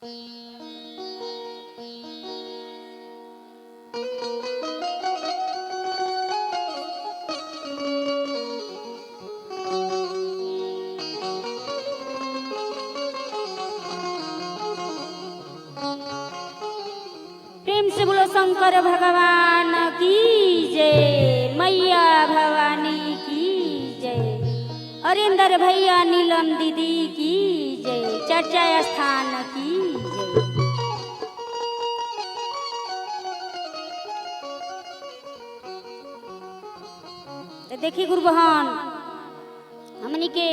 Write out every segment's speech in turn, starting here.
प्रेम से बोलो शंकर भगवान की जय, मैया भवानी की जय, अरिंदर भैया नीलम दीदी की जय, चर्चा स्थान की जय। तो देखिए गुरु बहन, हमनी के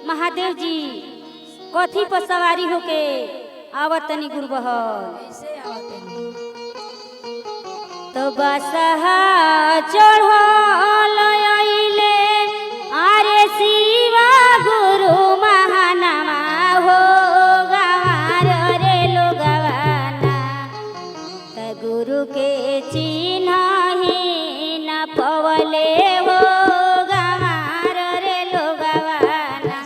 महादेव जी कथी पर सवारी होके आवतनी गुरु बहन। तो बसहा चढ़ल आइले आरे शिवा गुरु महानमा हो गवार रे लोगवाना। त गुरु के चिन्ह ही न पवले हो गवार रे लोगवाना।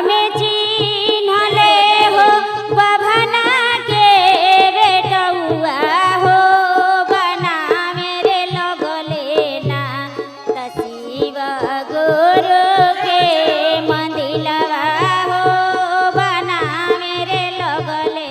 में चिन्हले हो बभना के बेटौआ हो बना मेरे लगले ना। त शिव गुरु के मंदिलवा हो बना मेरे लगले।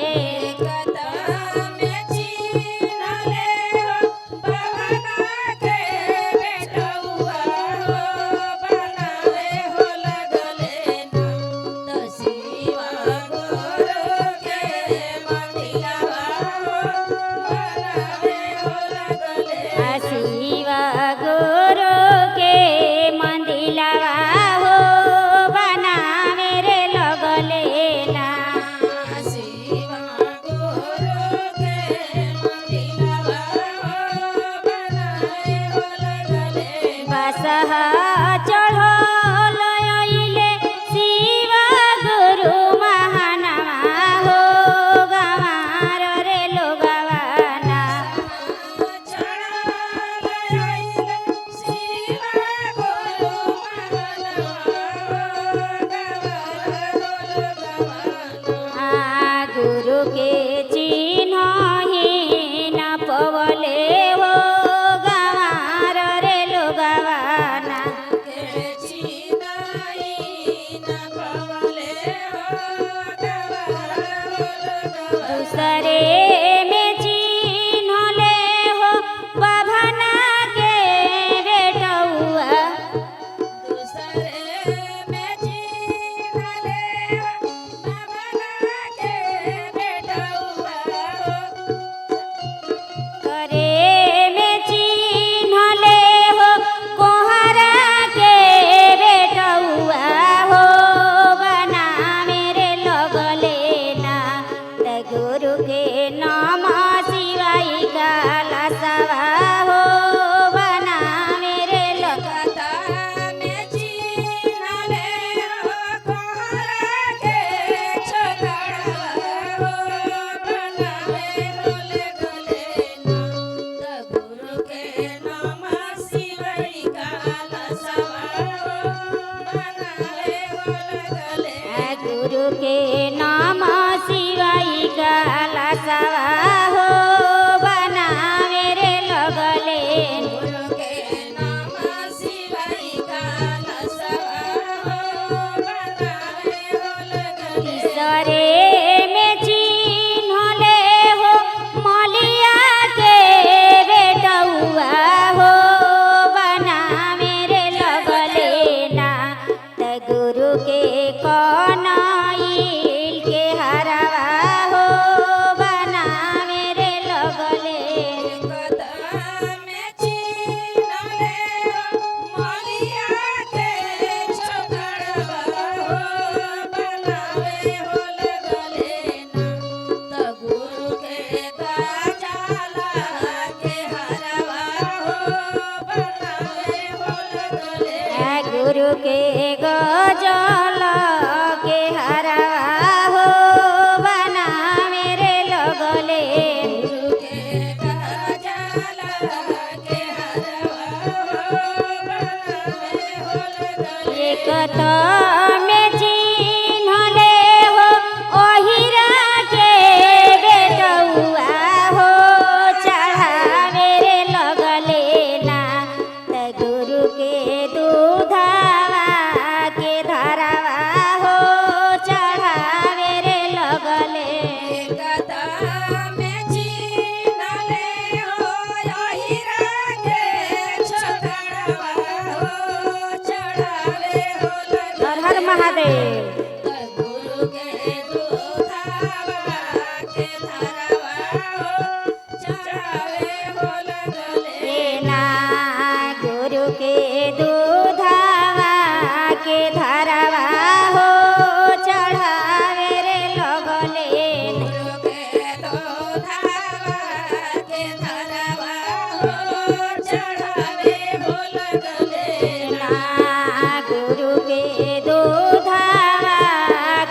चढ़ल आइले शिवा गुरु महानमा हो गवार रे लोगवाना। गुरु के चिन्ह ही न पवले हो गवार रे लोगवाना। गुरु के गजल के हरा हो बना मेरे लगले गुरु के गजल के हरवा हो बनावे हो लगले। एक तो में चिन्हले हो ओहिरा के बेटौआ हो चढ़ावे रे लगले ना त गुरु के दूधावा के धरावा हो चढ़ावे रे लगले कथा में चिन्हले हो अहिरा के छकड़वा हो चढ़ावे हो लगले। हर हर महादेव गुरु के दूधावा के धरवा हो चढ़ावे हो लगले। ना गुरु के दूधावा के धरावा हो चढ़ावे रे लगले गुरु के दूधावा के धरवा हो चढ़ावे हो लगले। ना गुरु के दूधावा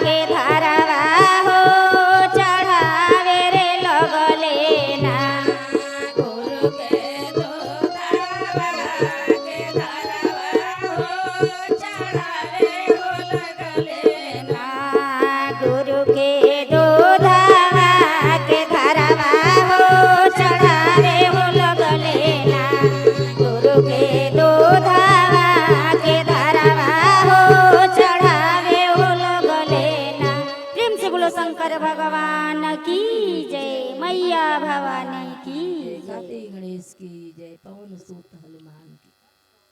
के धरावा हो चढ़ावे रे लगले ना गुरु के दूधावा के धरवा हो चढ़ावे हो लगले। ना गुरु के दूधावा के धरावा हो चढ़ावे हो लगले ना गुरु के दूधावा के धरावा हो चढ़ावे हो लगले ना। प्रेम से बोलो शंकर भगवान की जय मैया भवानी की जय। गाते गणेश की जय, पवन सूत हनुमान की।